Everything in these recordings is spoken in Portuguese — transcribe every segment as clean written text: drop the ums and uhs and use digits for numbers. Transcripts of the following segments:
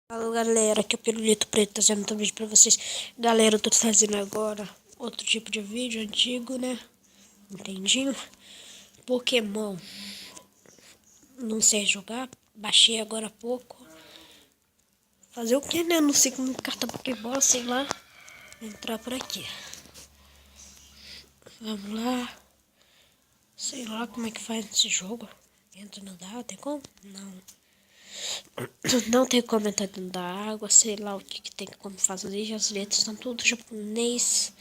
Fala galera, aqui é o Pirulito Preto trazendo um vídeo pra vocês. Galera, eu tô trazendo agora outro tipo de vídeo antigo, né? Entendinho? Pokémon. Não sei jogar, baixei agora há pouco. Fazer o que, né? Não sei como carta Pokébola, sei lá. Entrar por aqui. Vamos lá. Sei lá como é que faz esse jogo. Entra no dá, tem como? Não. Não tem como entrar dentro da água, sei lá o que tem como fazer. As letras estão tudo japonês.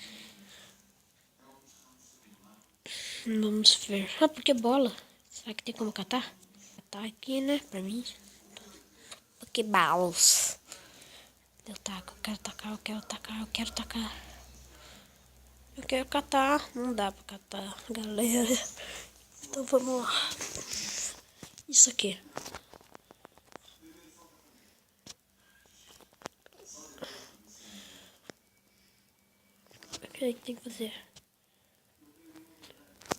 Vamos ver. Ah, porque bola? Será que tem como catar? Catar aqui, né? Pra mim. Pokéballs. Eu taco, eu quero tacar, eu quero tacar, eu quero tacar. Eu quero catar. Não dá pra catar, galera. Então vamos lá. Isso aqui. O que tem que fazer?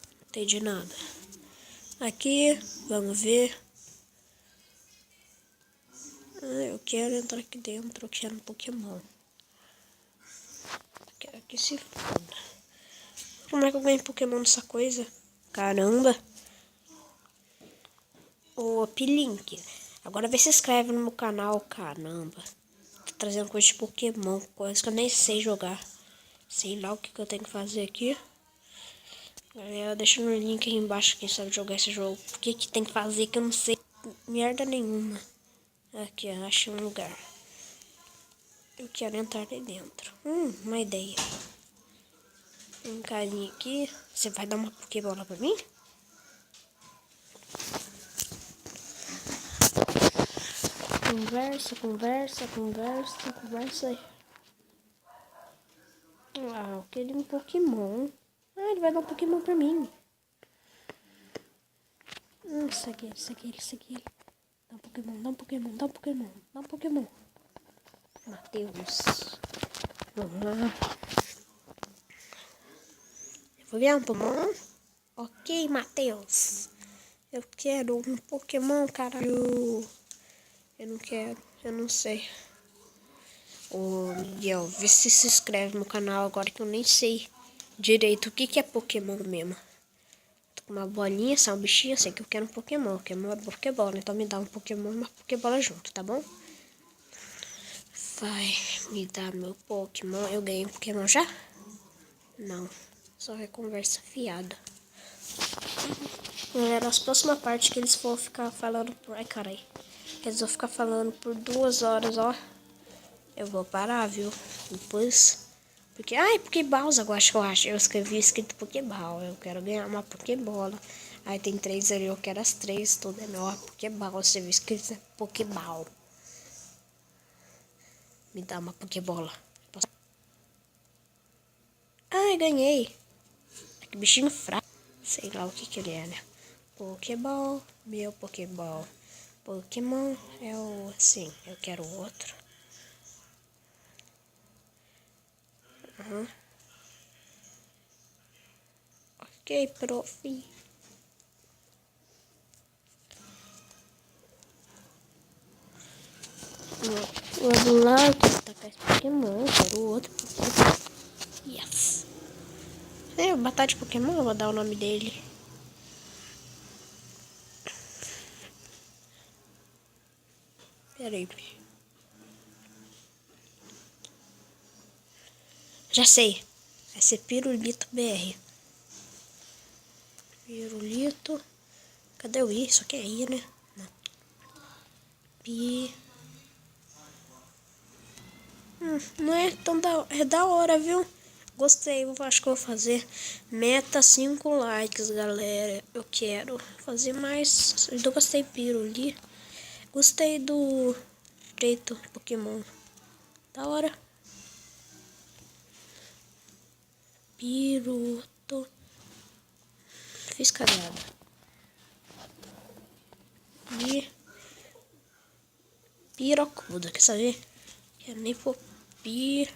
Não entendi nada. Aqui, vamos ver. Eu quero entrar aqui dentro, eu quero um Pokémon. Quero que se foda. Como é que eu ganho Pokémon nessa coisa? Caramba. Ô, Pilink, agora vê se inscreve no meu canal, caramba. Tô trazendo coisa de Pokémon, coisa que eu nem sei jogar. Sei lá o que eu tenho que fazer aqui. Galera, deixa no link aí embaixo quem sabe jogar esse jogo. O que tem que fazer que eu não sei merda nenhuma. Aqui, ó, achei um lugar. Eu quero entrar ali dentro. Uma ideia. Tem um carinha aqui. Você vai dar uma Pokébola pra mim? Conversa, conversa, conversa, conversa aí. Ah, eu queria um Pokémon. Ah, ele vai dar um Pokémon pra mim. Isso aqui, isso aqui, isso aqui. Dá um Pokémon, dá um Pokémon, dá um Pokémon, dá um Pokémon. Matheus. Vamos lá. Eu vou ganhar um Pokémon? Ok, Matheus. Eu quero um Pokémon, caralho. Eu não quero, eu não sei. Ô, Miguel, vê se inscreve no canal agora que eu nem sei direito o que é Pokémon mesmo. Tô com uma bolinha, essa é um bichinho, eu sei que eu quero um Pokémon. Eu quero uma Pokébola, então me dá um Pokémon e uma Pokébola junto, tá bom? Vai me dar meu Pokémon. Eu ganhei um Pokémon já? Não, só é conversa fiada. Galera, as próximas partes que eles vão ficar falando por... Ai, carai. Eles vão ficar falando por 2 horas, ó. Eu vou parar, viu? Depois... Porque... Ai, Pokéballs, eu acho. Eu escrevi escrito Pokéball. Eu quero ganhar uma Pokébola. Aí tem 3 ali, eu quero as 3. Tudo é meu Pokéball. Você viu escrito Pokéball. Me dá uma Pokébola. Ai, ganhei. Que bichinho fraco. Sei lá o que ele é, né? Pokéball, meu Pokéball. Pokémon é o assim, eu quero outro. Ok, profi. Vamos lá, eu quero tacar esse Pokémon, eu quero outro Pokémon. Yes. Eu batalha de Pokémon, eu vou dar o nome dele. Pera aí. Já sei. Vai ser Pirulito BR. Pirulito. Cadê o I? Só que é I, né? Não. Pi. Não é tão é da hora, viu? Gostei, eu acho que eu vou fazer meta 5 likes, galera. Eu quero fazer mais. Eu gostei Piruli. Gostei do preto Pokémon. Da hora. Piruto. Fiz cagada. E pirocuda, quer saber? Quero nem pôr piro.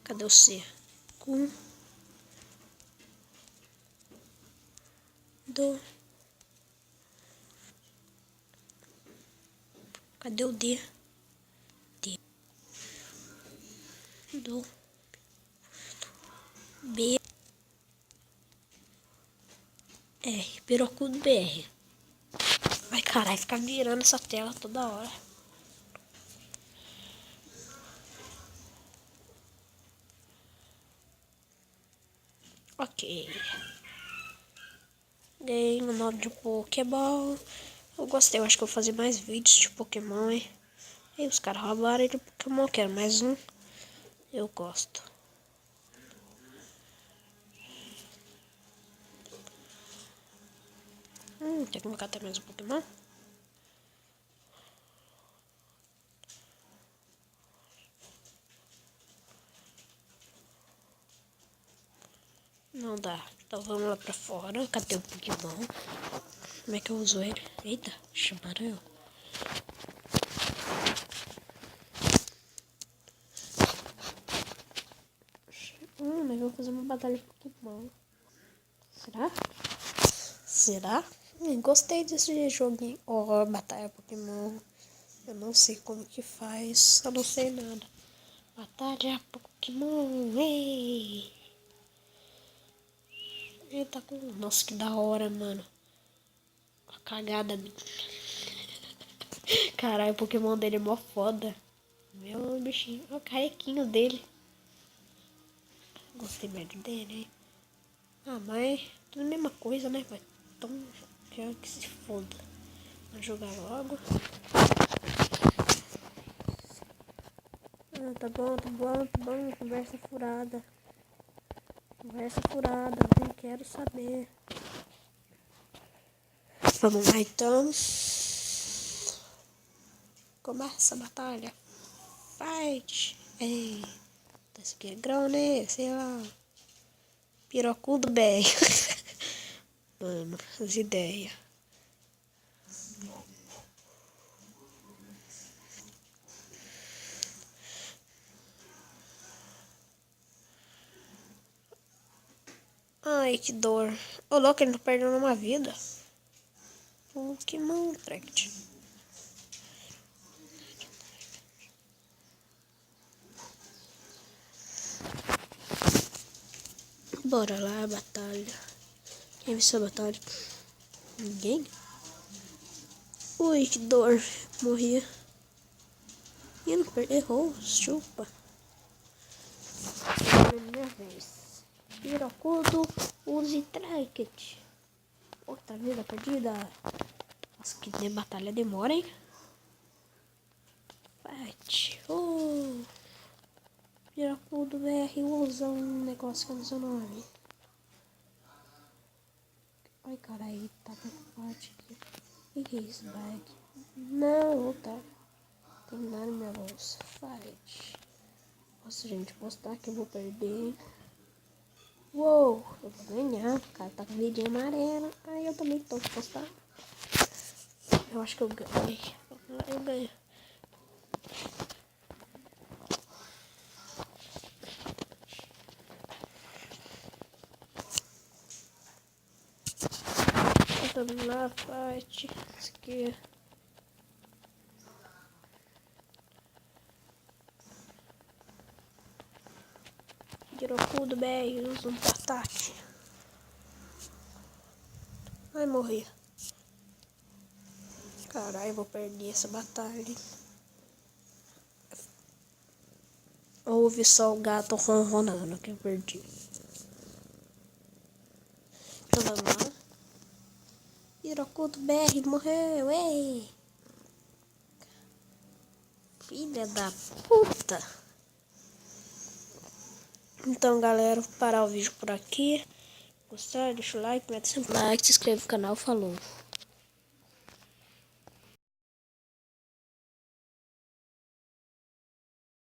Cadê o C? Com do Cadê o D? D. Do. B. R. Pirocudo BR. Ai, caralho, ficar virando essa tela toda hora. Ok. Ganhei um nome de Pokéball. Eu gostei, eu acho que eu vou fazer mais vídeos de Pokémon, hein? E os caras roubaram ele do Pokémon, quero mais um. Eu gosto. Tem que colocar até mais um Pokémon. Não dá. Então vamos lá pra fora. Cadê o Pokémon? Como é que eu uso ele? Eita, chamaram eu. Mas eu vou fazer uma batalha de Pokémon. Será? Será? Gostei desse joguinho. Ó, batalha Pokémon. Eu não sei como que faz. Eu não sei nada. Batalha Pokémon. Ei! Eita, nossa, que da hora, mano. A cagada. Caralho, o Pokémon dele é mó foda. Meu bichinho. Olha o carequinho dele. Gostei muito dele, hein? Ah, mas tudo a mesma coisa, né? Vai tão pior que se foda. Vamos jogar logo. Ah, tá bom, tá bom, tá bom. Conversa furada. Conversa furada, nem quero saber. Vamos lá então. Começa a batalha. Fight! Ei, esse aqui é grão, né? Sei lá. Pirocudo bem. Mano, as ideias. Ai, que dor. Ô, louco, ele não perdeu uma vida. Pokémon Tract. Bora lá, batalha. Quem venceu a batalha? Ninguém? Ui, que dor. Morri. E não errou. Chupa. Minha vez. Pirocudo, use Tracket. Outra vida perdida. Nossa, que de batalha demora, hein? Fight. Pirocudo BR usa um negócio que eu não sei o nome. Ai, caralho, tá muito forte aqui. O que é isso, bag? Não, tá. Tem nada na minha bolsa. Fight. Nossa, gente, postar que eu vou perder. Uou, eu vou ganhar. O cara tá com vidinha amarela. Aí eu também tô de postar. Eu acho que eu ganhei. Eu ganhei. Vamos lá, fight. Isso aqui. Pirocudo BR, usa um ataque. Ai, morri. Caralho, vou perder essa batalha. Ouve só o gato ronronando que eu perdi. Então vamos lá. Pirocudo BR morreu, ei! Filha da puta! Então, galera, vou parar o vídeo por aqui. Gostar? Deixa o like, mete seu like, se inscreve no canal, falou!